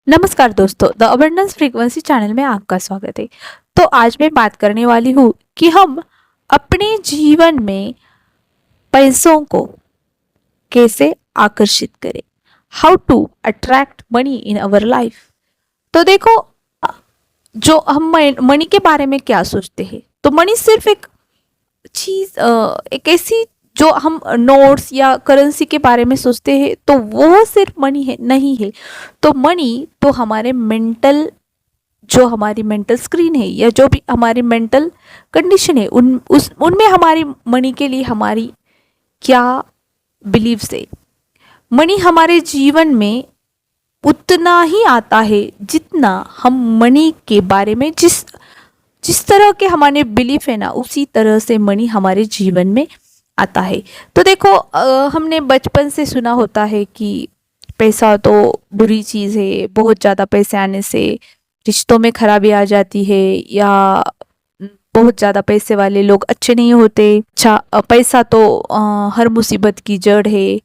नमस्कार दोस्तों, the abundance frequency channel में आपका स्वागत है। तो आज मैं बात करने वाली हूँ कि हम अपने जीवन में पैसों को कैसे आकर्षित करें। How to attract money in our life. तो देखो, जो हम मनी के बारे में क्या सोचते हैं, तो मनी सिर्फ एक चीज, एक ऐसी जो हम नोट्स या करेंसी के बारे में सोचते हैं, तो वो सिर्फ मनी है नहीं है। तो मनी तो हमारे मेंटल, जो हमारी मेंटल स्क्रीन है या जो भी हमारी मेंटल कंडीशन है, उनमें हमारी मनी के लिए हमारी क्या बिलीव्स है। मनी हमारे जीवन में उतना ही आता है जितना हम मनी के बारे में जिस जिस तरह के हमारे बिलीफ है ना, उसी तरह से मनी हमारे जीवन में आता है। तो देखो, हमने बचपन से सुना होता है कि पैसा तो बुरी चीज़ है, बहुत ज़्यादा पैसे आने से रिश्तों में खराबी आ जाती है, या बहुत ज़्यादा पैसे वाले लोग अच्छे नहीं होते। अच्छा, पैसा तो हर मुसीबत की जड़ है,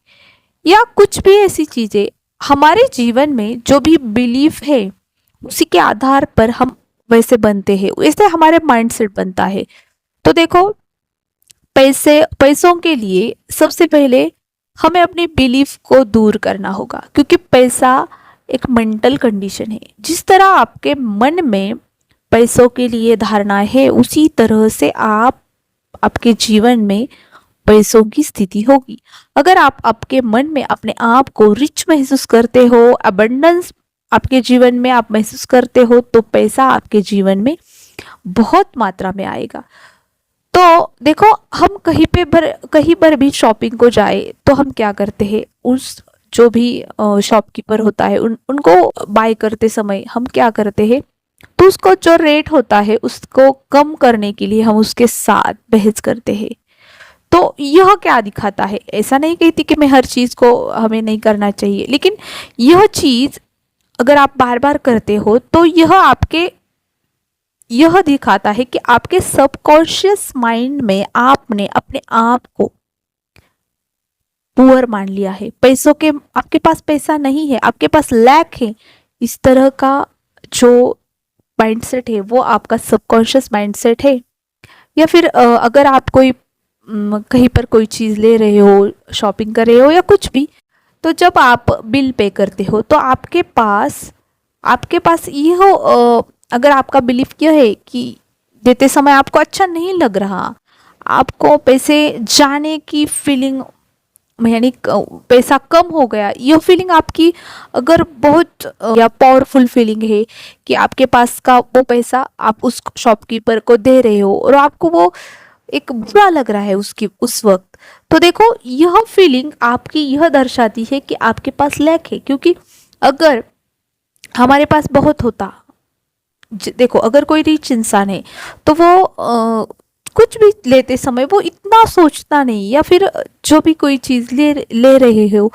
या कुछ भी ऐसी चीज़ें हमारे जीवन में जो भी बिलीफ है उसी के आधार पर हम वैसे बनते हैं, वैसे हमारे माइंडसेट बनता है। तो देखो, पैसों के लिए सबसे पहले हमें अपनी बिलीफ को दूर करना होगा, क्योंकि पैसा एक मेंटल कंडीशन है। जिस तरह आपके मन में पैसों के लिए धारणा है, उसी तरह से आपके जीवन में पैसों की स्थिति होगी। अगर आप आपके मन में अपने आप को रिच महसूस करते हो, अबंडेंस आपके जीवन में आप महसूस करते हो, तो पैसा आपके जीवन में बहुत मात्रा में आएगा। तो देखो, हम कहीं पर भी शॉपिंग को जाए तो हम क्या करते हैं, उस जो भी शॉपकीपर होता है उनको बाय करते समय हम क्या करते हैं, तो उसको जो रेट होता है उसको कम करने के लिए हम उसके साथ बहस करते हैं। तो यह क्या दिखाता है, ऐसा नहीं कहती कि मैं हर चीज़ को हमें नहीं करना चाहिए, लेकिन यह चीज़ अगर आप बार बार करते हो तो यह दिखाता है कि आपके सबकॉन्शियस माइंड में आपने अपने आप को पुअर मान लिया है। पैसों के, आपके पास पैसा नहीं है, आपके पास लैक है, इस तरह का जो माइंडसेट है वो आपका सबकॉन्शियस माइंडसेट है। या फिर अगर आप कोई कहीं पर कोई चीज़ ले रहे हो, शॉपिंग कर रहे हो या कुछ भी, तो जब आप बिल पे करते हो तो आपके पास यह अगर आपका बिलीफ यह है कि देते समय आपको अच्छा नहीं लग रहा, आपको पैसे जाने की फीलिंग, यानी पैसा कम हो गया, यह फीलिंग आपकी अगर बहुत या पावरफुल फीलिंग है कि आपके पास का वो पैसा आप उस शॉपकीपर को दे रहे हो और आपको वो एक बुरा लग रहा है उसकी उस वक्त, तो देखो, यह फीलिंग आपकी यह दर्शाती है कि आपके पास लैक है। क्योंकि अगर हमारे पास बहुत होता, देखो, अगर कोई रिच इंसान है तो वो कुछ भी लेते समय वो इतना सोचता नहीं, या फिर जो भी कोई चीज़ ले रहे हो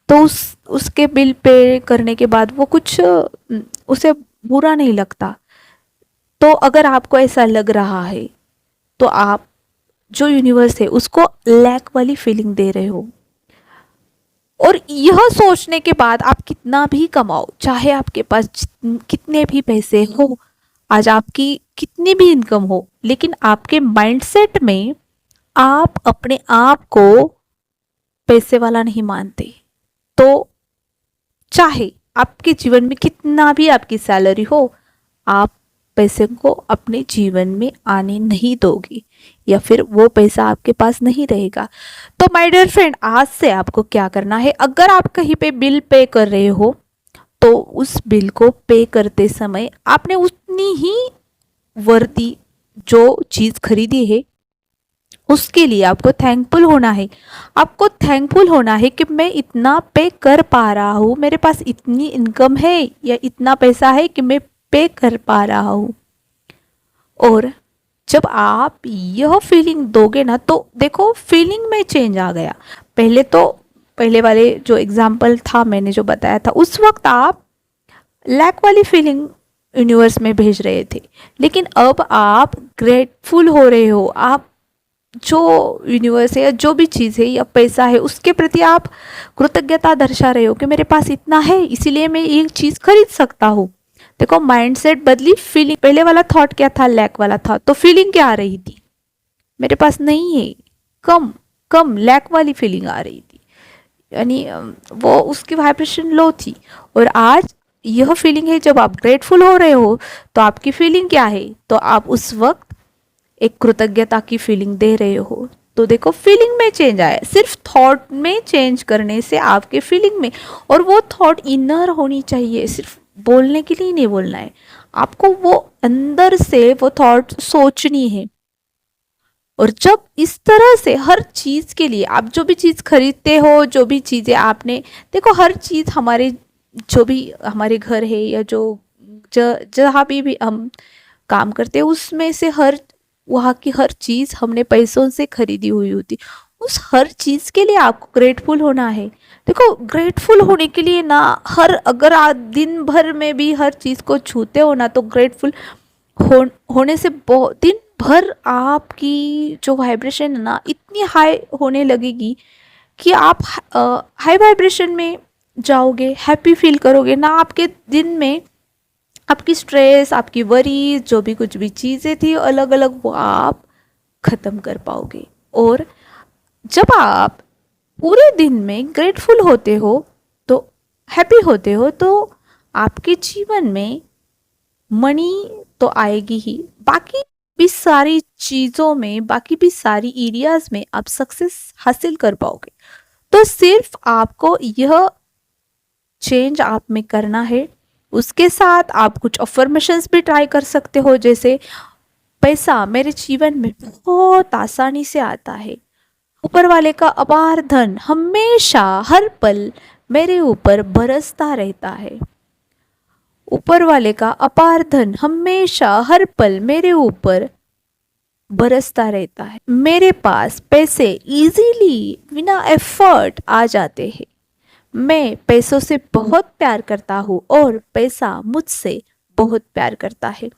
तो उसके बिल पे करने के बाद वो कुछ उसे बुरा नहीं लगता। तो अगर आपको ऐसा लग रहा है तो आप जो यूनिवर्स है उसको लैक वाली फीलिंग दे रहे हो। और यह सोचने के बाद आप कितना भी कमाओ, चाहे आपके पास कितने भी पैसे हो, आज आपकी कितनी भी इनकम हो, लेकिन आपके माइंडसेट में आप अपने आप को पैसे वाला नहीं मानते, तो चाहे आपके जीवन में कितना भी आपकी सैलरी हो, आप पैसे को अपने जीवन में आने नहीं दोगे, या फिर वो पैसा आपके पास नहीं रहेगा। तो माय डियर फ्रेंड, आज से आपको क्या करना है, अगर आप कहीं पे बिल पे कर रहे हो तो उस बिल को पे करते समय आपने उतनी ही वर्दी जो चीज़ खरीदी है उसके लिए आपको थैंकफुल होना है। आपको थैंकफुल होना है कि मैं इतना पे कर पा रहा हूँ, मेरे पास इतनी इनकम है या इतना पैसा है कि मैं पे कर पा रहा हूँ। और जब आप यह फीलिंग दोगे ना, तो देखो, फीलिंग में चेंज आ गया। पहले वाले जो एग्जाम्पल था, मैंने जो बताया था, उस वक्त आप लैक वाली फीलिंग यूनिवर्स में भेज रहे थे, लेकिन अब आप ग्रेटफुल हो रहे हो, आप जो यूनिवर्स है या जो भी चीज़ है या पैसा है उसके प्रति आप कृतज्ञता दर्शा रहे हो कि मेरे पास इतना है इसीलिए मैं ये चीज़ खरीद सकता हूँ। देखो माइंडसेट बदली, फीलिंग, पहले वाला थॉट क्या था, लैक वाला था, तो फीलिंग क्या आ रही थी, मेरे पास नहीं है, कम कम, लैक वाली फीलिंग आ रही थी, यानी वो उसकी वाइब्रेशन लो थी। और आज यह फीलिंग है, जब आप ग्रेटफुल हो रहे हो तो आपकी फीलिंग क्या है, तो आप उस वक्त एक कृतज्ञता की फीलिंग दे रहे हो। तो देखो फीलिंग में चेंज आया, सिर्फ थॉट में चेंज करने से आपके फीलिंग में, और वो थॉट इनर होनी चाहिए, सिर्फ बोलने के लिए नहीं बोलना है, आपको वो अंदर से वो थॉट सोचनी है। और जब इस तरह से हर चीज के लिए, आप जो भी चीज खरीदते हो, जो भी चीजें आपने, देखो हर चीज हमारे, जो भी हमारे घर है या जो जहाँ भी हम काम करते हैं उसमें से हर, वहाँ की हर चीज हमने पैसों से खरीदी हुई होती, उस हर चीज के लिए आपको ग्रेटफुल होना है। देखो ग्रेटफुल होने के लिए ना, हर, अगर आप दिन भर में भी हर चीज को छूते हो ना, तो ग्रेटफुल होने से बहुत दिन भर आपकी जो वाइब्रेशन है ना इतनी हाई होने लगेगी कि आप हाई वाइब्रेशन में जाओगे, हैप्पी फील करोगे ना, आपके दिन में आपकी स्ट्रेस, आपकी वरी, जो भी कुछ भी चीज़ें थी अलग अलग, वो आप ख़त्म कर पाओगे। और जब आप पूरे दिन में ग्रेटफुल होते हो, तो हैप्पी होते हो, तो आपके जीवन में मनी तो आएगी ही, बाकी भी सारी चीज़ों में, बाकी भी सारी एरियाज में आप सक्सेस हासिल कर पाओगे। तो सिर्फ आपको यह चेंज आप में करना है। उसके साथ आप कुछ अफर्मेशंस भी ट्राई कर सकते हो, जैसे पैसा मेरे जीवन में बहुत आसानी से आता है, ऊपर वाले का अपार धन हमेशा हर पल मेरे ऊपर बरसता रहता है, ऊपर वाले का अपार धन हमेशा हर पल मेरे ऊपर बरसता रहता है, मेरे पास पैसे इजीली बिना एफर्ट आ जाते हैं, मैं पैसों से बहुत प्यार करता हूँ और पैसा मुझसे बहुत प्यार करता है,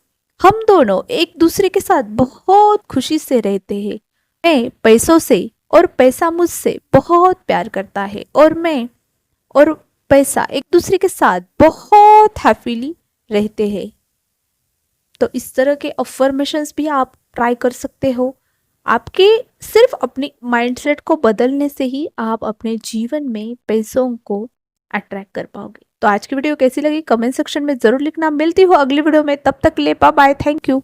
हम दोनों एक दूसरे के साथ बहुत खुशी से रहते हैं, मैं पैसों से और पैसा मुझसे बहुत प्यार करता है, और मैं और पैसा एक दूसरे के साथ बहुत हैप्पीली रहते हैं। तो इस तरह के अफर्मेशंस भी आप ट्राई कर सकते हो। आपके सिर्फ अपनी माइंडसेट को बदलने से ही आप अपने जीवन में पैसों को अट्रैक्ट कर पाओगे। तो आज की वीडियो कैसी लगी कमेंट सेक्शन में जरूर लिखना। मिलती हूँ अगली वीडियो में, तब तक ले बाय बाय, थैंक यू।